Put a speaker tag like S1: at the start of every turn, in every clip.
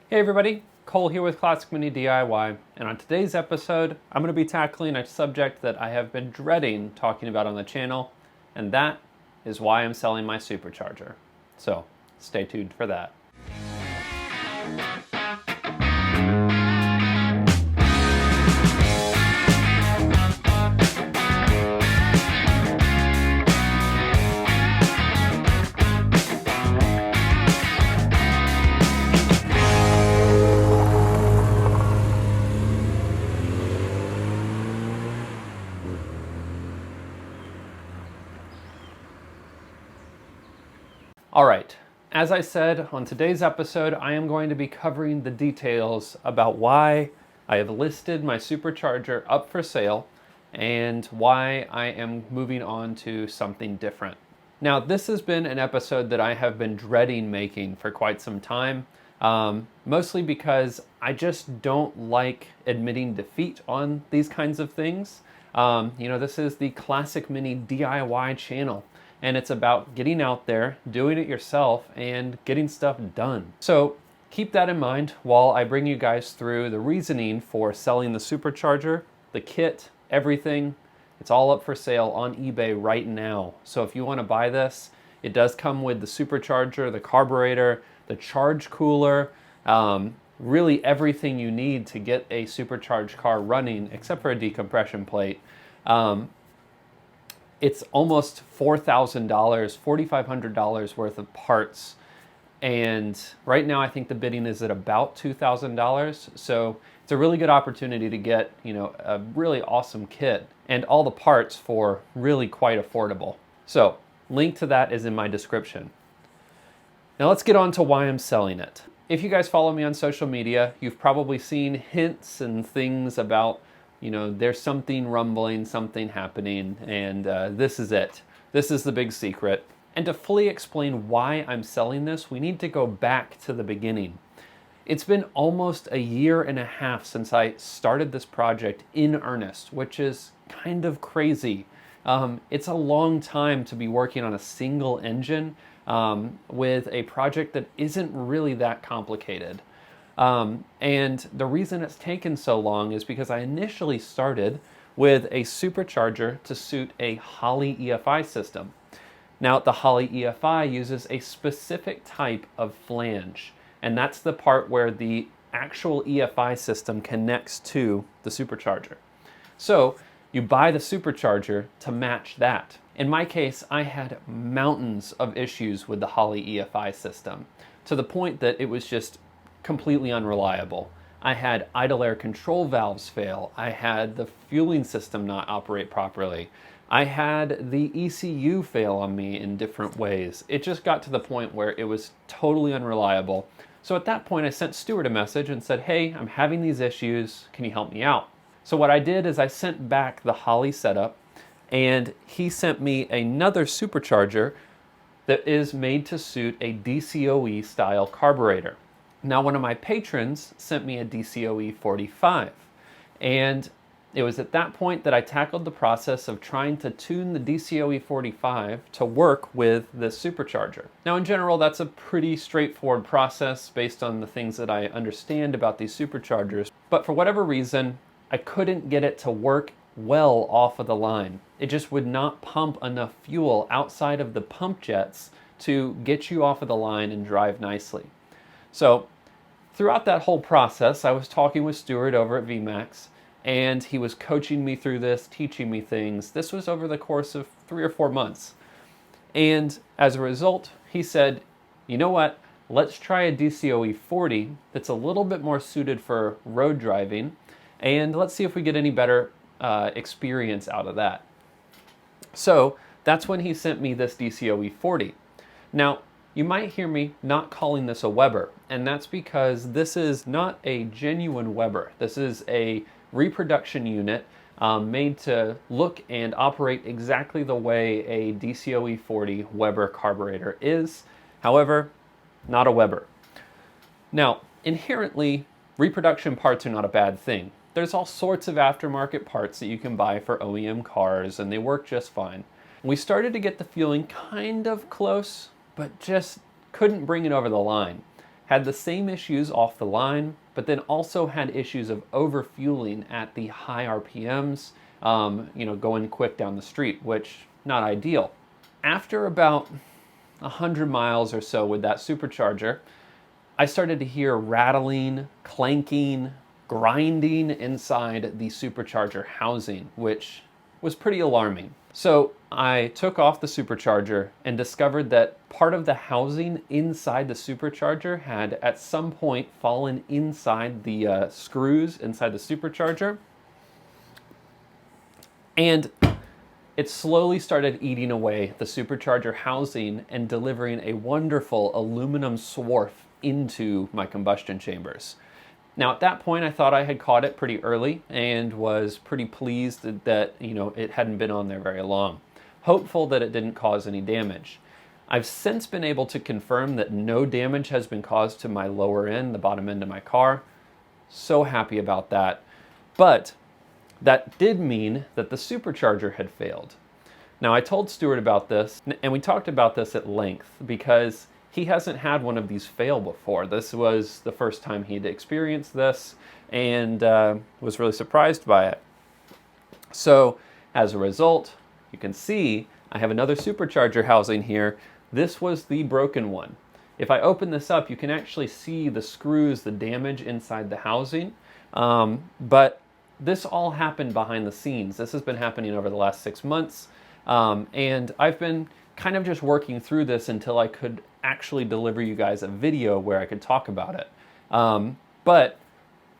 S1: Hey everybody, Cole here with Classic Mini DIY, and on today's episode, I'm going to be tackling a subject that I have been dreading talking about on the channel, and that is why I'm selling my Supercharger. So, stay tuned for that. Alright, as I said, on today's episode, I am going to be covering the details about why I have listed my Supercharger up for sale and why I am moving on to something different. Now, this has been an episode that I have been dreading making for quite some time, mostly because I just don't like admitting defeat on these kinds of things. This is the Classic Mini DIY channel. And it's about getting out there, doing it yourself, and getting stuff done. So keep that in mind while I bring you guys through the reasoning for selling the Supercharger, the kit, everything. It's all up for sale on eBay right now. So if you want to buy this, it does come with the Supercharger, the carburetor, the charge cooler, really everything you need to get a supercharged car running, except for a decompression plate. It's almost $4,000, $4,500 worth of parts. And right now I think the bidding is at about $2,000. So it's a really good opportunity to get, a really awesome kit and all the parts for really quite affordable. So link to that is in my description. Now let's get on to why I'm selling it. If you guys follow me on social media, you've probably seen hints and things about there's something rumbling, something happening, and this is it. This is the big secret. And to fully explain why I'm selling this, we need to go back to the beginning. It's been almost a year and a half since I started this project in earnest, which is kind of crazy. It's a long time to be working on a single engine with a project that isn't really that complicated. And the reason it's taken so long is because I initially started with a supercharger to suit a Holley EFI system. Now, the Holley EFI uses a specific type of flange, and that's the part where the actual EFI system connects to the supercharger. So you buy the supercharger to match that. In my case, I had mountains of issues with the Holley EFI system, to the point that it was just completely unreliable. I had idle air control valves fail. I had the fueling system not operate properly. I had the ECU fail on me in different ways. It just got to the point where it was totally unreliable. So at that point, I sent Stuart a message and said, hey, I'm having these issues. Can you help me out? So what I did is I sent back the Holley setup, and he sent me another supercharger that is made to suit a DCOE style carburetor. Now, one of my patrons sent me a DCOE 45, and it was at that point that I tackled the process of trying to tune the DCOE 45 to work with this supercharger. Now, in general, that's a pretty straightforward process based on the things that I understand about these superchargers, but for whatever reason, I couldn't get it to work well off of the line. It just would not pump enough fuel outside of the pump jets to get you off of the line and drive nicely. So throughout that whole process, I was talking with Stuart over at VMAX, and he was coaching me through this, teaching me things. This was over the course of 3 or 4 months. And as a result, he said, you know what, let's try a DCOE 40 that's a little bit more suited for road driving, and let's see if we get any better experience out of that. So that's when he sent me this DCOE 40. Now, you might hear me not calling this a Weber, and that's because this is not a genuine Weber. This is a reproduction unit made to look and operate exactly the way a DCOE 40 Weber carburetor is. However, not a Weber. Now, inherently, reproduction parts are not a bad thing. There's all sorts of aftermarket parts that you can buy for OEM cars, and they work just fine. We started to get the feeling kind of close, but just couldn't bring it over the line. had the same issues off the line, but then also had issues of overfueling at the high RPMs, going quick down the street, which not ideal. After about 100 miles or so with that supercharger, I started to hear rattling, clanking, grinding inside the supercharger housing, which was pretty alarming. So I took off the supercharger and discovered that part of the housing inside the supercharger had at some point fallen inside the screws inside the supercharger. And it slowly started eating away the supercharger housing and delivering a wonderful aluminum swarf into my combustion chambers. Now at that point I thought I had caught it pretty early and was pretty pleased that it hadn't been on there very long. Hopeful that it didn't cause any damage. I've since been able to confirm that no damage has been caused to my lower end, the bottom end of my car. So happy about that. But that did mean that the supercharger had failed. Now I told Stuart about this, and we talked about this at length because he hasn't had one of these fail before. This was the first time he'd experienced this and was really surprised by it. So as a result, you can see I have another supercharger housing here. This was the broken one. If I open this up, you can actually see the screws, the damage inside the housing. But this all happened behind the scenes. This has been happening over the last 6 months. And I've been kind of just working through this until I could actually deliver you guys a video where I could talk about it. But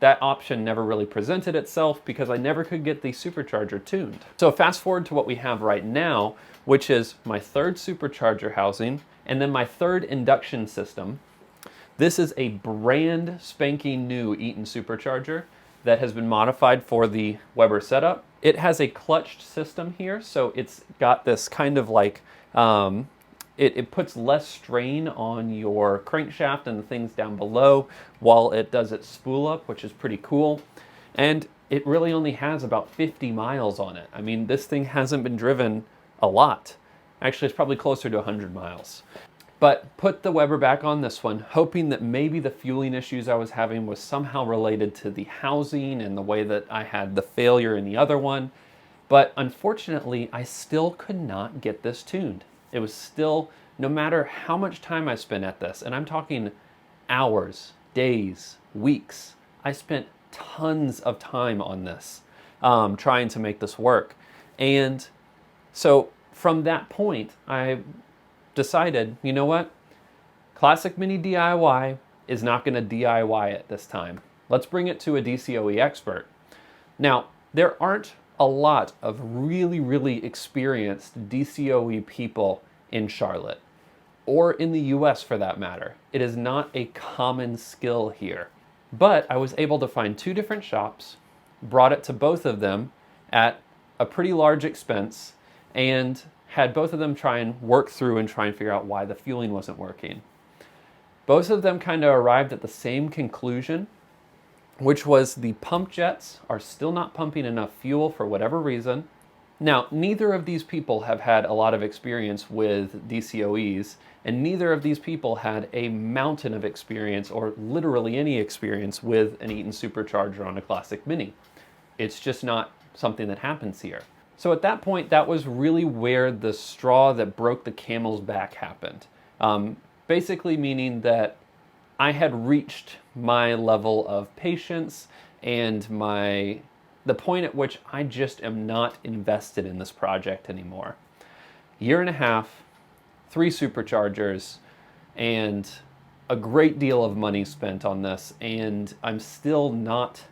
S1: that option never really presented itself because I never could get the supercharger tuned. So fast forward to what we have right now, which is my third supercharger housing and then my third induction system. This is a brand spanking new Eaton supercharger that has been modified for the Weber setup. It has a clutched system here, so it's got this kind of like, it puts less strain on your crankshaft and the things down below while it does its spool up, which is pretty cool. And it really only has about 50 miles on it. I mean, this thing hasn't been driven a lot. Actually, it's probably closer to 100 miles. But put the Weber back on this one, hoping that maybe the fueling issues I was having was somehow related to the housing and the way that I had the failure in the other one. But unfortunately, I still could not get this tuned. It was still, no matter how much time I spent at this, and I'm talking hours, days, weeks, I spent tons of time on this, trying to make this work. And so from that point, I decided, you know what? Classic Mini DIY is not going to DIY it this time. Let's bring it to a DCO Expert. Now, there aren't a lot of really, really experienced DCOE people in Charlotte, or in the US for that matter. It is not a common skill here. But I was able to find 2 different shops, brought it to both of them at a pretty large expense, and had both of them try and work through and try and figure out why the fueling wasn't working. Both of them kind of arrived at the same conclusion, which was the pump jets are still not pumping enough fuel for whatever reason. Now, neither of these people have had a lot of experience with DCOEs, and neither of these people had a mountain of experience or literally any experience with an Eaton supercharger on a Classic Mini. It's just not something that happens here. So at that point, that was really where the straw that broke the camel's back happened. Basically meaning that I had reached my level of patience and the point at which I just am not invested in this project anymore. 1.5 years, 3 superchargers, and a great deal of money spent on this, and I'm still not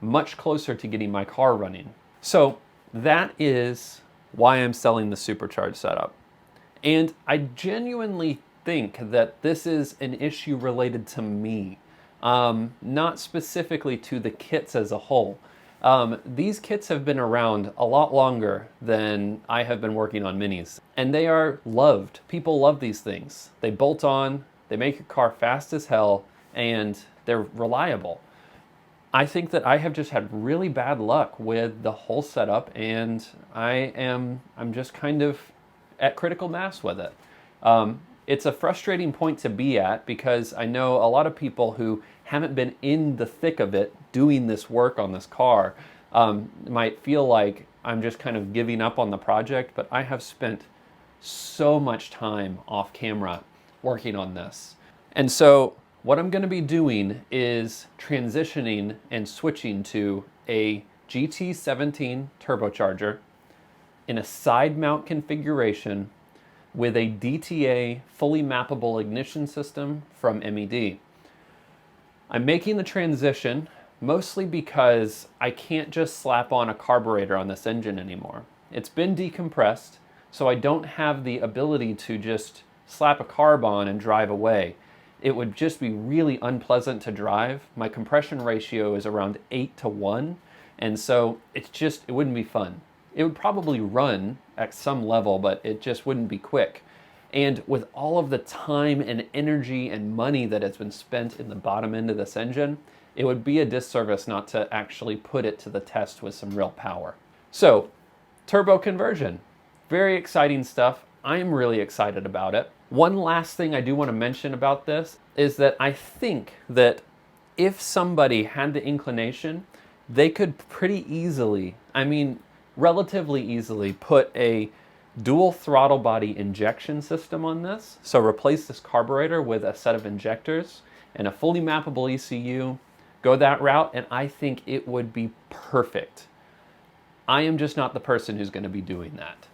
S1: much closer to getting my car running. So that is why I'm selling the supercharged setup. And I genuinely think that this is an issue related to me, not specifically to the kits as a whole. These kits have been around a lot longer than I have been working on minis, and they are loved. People love these things. They bolt on, they make your car fast as hell, and they're reliable. I think that I have just had really bad luck with the whole setup, and I'm just kind of at critical mass with it. it's a frustrating point to be at because I know a lot of people who haven't been in the thick of it doing this work on this car might feel like I'm just kind of giving up on the project, but I have spent so much time off camera working on this. And so what I'm going to be doing is transitioning and switching to a GT17 turbocharger in a side mount configuration with a DTA fully mappable ignition system from MED. I'm making the transition mostly because I can't just slap on a carburetor on this engine anymore. It's been decompressed, so I don't have the ability to just slap a carb on and drive away. It would just be really unpleasant to drive. My compression ratio is around 8:1, and so it wouldn't be fun. It would probably run at some level, but it just wouldn't be quick. And with all of the time and energy and money that has been spent in the bottom end of this engine, it would be a disservice not to actually put it to the test with some real power. So, turbo conversion. Very exciting stuff. I'm really excited about it. One last thing I do want to mention about this is that I think that if somebody had the inclination, they could pretty easily, relatively easily, put a dual throttle body injection system on this. So replace this carburetor with a set of injectors and a fully mappable ECU, go that route, and I think it would be perfect. I am just not the person who's going to be doing that.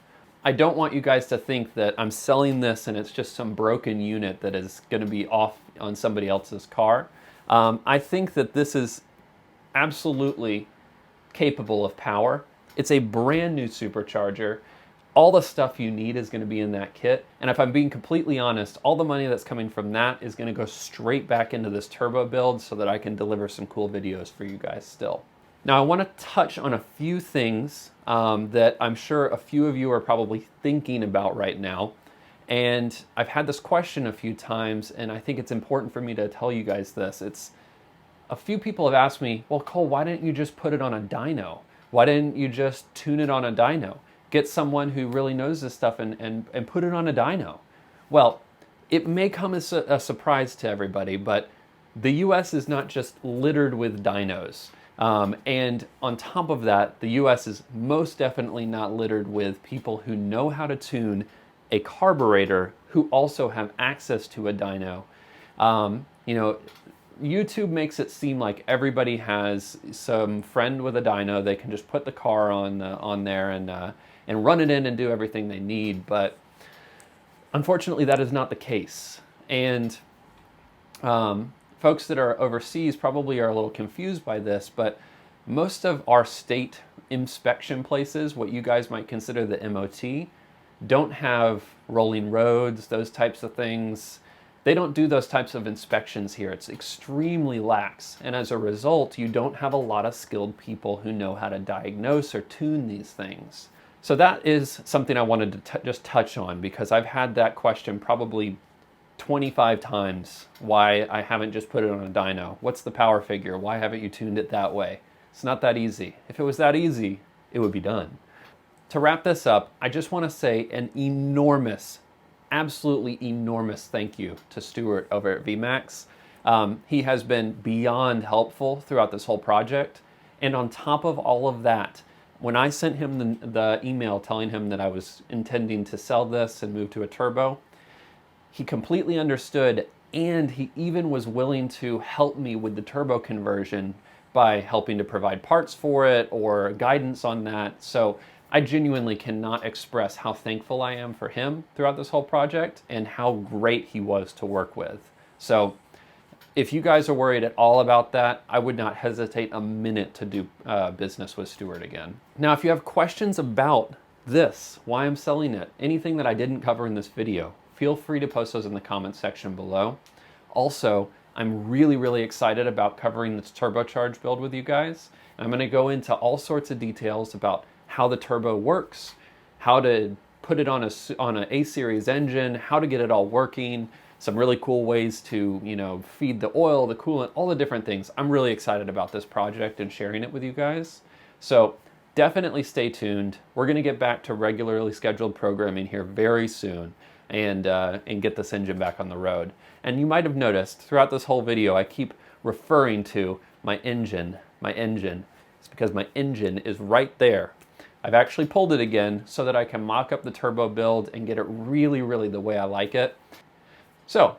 S1: I don't want you guys to think that I'm selling this and it's just some broken unit that is going to be off on somebody else's car. I think that this is absolutely capable of power. It's a brand new supercharger. All the stuff you need is going to be in that kit. And if I'm being completely honest, all the money that's coming from that is going to go straight back into this turbo build so that I can deliver some cool videos for you guys still. Now I want to touch on a few things that I'm sure a few of you are probably thinking about right now. And I've had this question a few times, and I think it's important for me to tell you guys this. A few people have asked me, well, Cole, why didn't you just put it on a dyno? Why didn't you just tune it on a dyno? Get someone who really knows this stuff and put it on a dyno. Well, it may come as a surprise to everybody, but the US is not just littered with dynos. And on top of that, the US is most definitely not littered with people who know how to tune a carburetor who also have access to a dyno. YouTube makes it seem like everybody has some friend with a dyno. They can just put the car on there and run it in and do everything they need. But unfortunately, that is not the case. And folks that are overseas probably are a little confused by this, but most of our state inspection places, what you guys might consider the MOT, don't have rolling roads, those types of things. They don't do those types of inspections here. It's extremely lax. And as a result, you don't have a lot of skilled people who know how to diagnose or tune these things. So that is something I wanted to just touch on, because I've had that question probably 25 times, why I haven't just put it on a dyno. What's the power figure? Why haven't you tuned it that way? It's not that easy. If it was that easy, it would be done. To wrap this up, I just want to say an enormous, absolutely enormous thank you to Stuart over at VMAX. He has been beyond helpful throughout this whole project. And on top of all of that, when I sent him the email telling him that I was intending to sell this and move to a turbo, he completely understood, and he even was willing to help me with the turbo conversion by helping to provide parts for it or guidance on that. So I genuinely cannot express how thankful I am for him throughout this whole project and how great he was to work with. So if you guys are worried at all about that, I would not hesitate a minute to do business with Stuart again. Now, if you have questions about this, why I'm selling it, anything that I didn't cover in this video, feel free to post those in the comments section below. Also, I'm really, really excited about covering this turbocharged build with you guys. I'm going to go into all sorts of details about how the turbo works, how to put it on an A-series engine, how to get it all working, some really cool ways to, feed the oil, the coolant, all the different things. I'm really excited about this project and sharing it with you guys. So definitely stay tuned. We're going to get back to regularly scheduled programming here very soon. and get this engine back on the road. And you might have noticed throughout this whole video, I keep referring to my engine. It's because my engine is right there. I've actually pulled it again so that I can mock up the turbo build and get it really, really the way I like it. So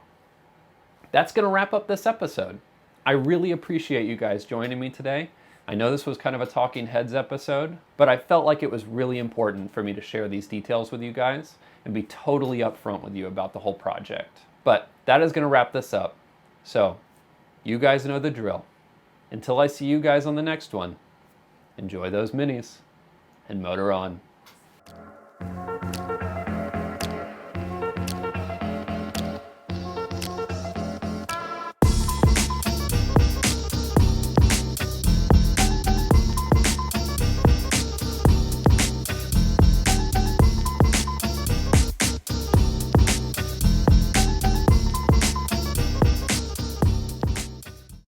S1: that's going to wrap up this episode. I really appreciate you guys joining me today. I know this was kind of a talking heads episode, but I felt like it was really important for me to share these details with you guys and be totally upfront with you about the whole project. But that is going to wrap this up. So you guys know the drill. Until I see you guys on the next one, enjoy those minis and motor on.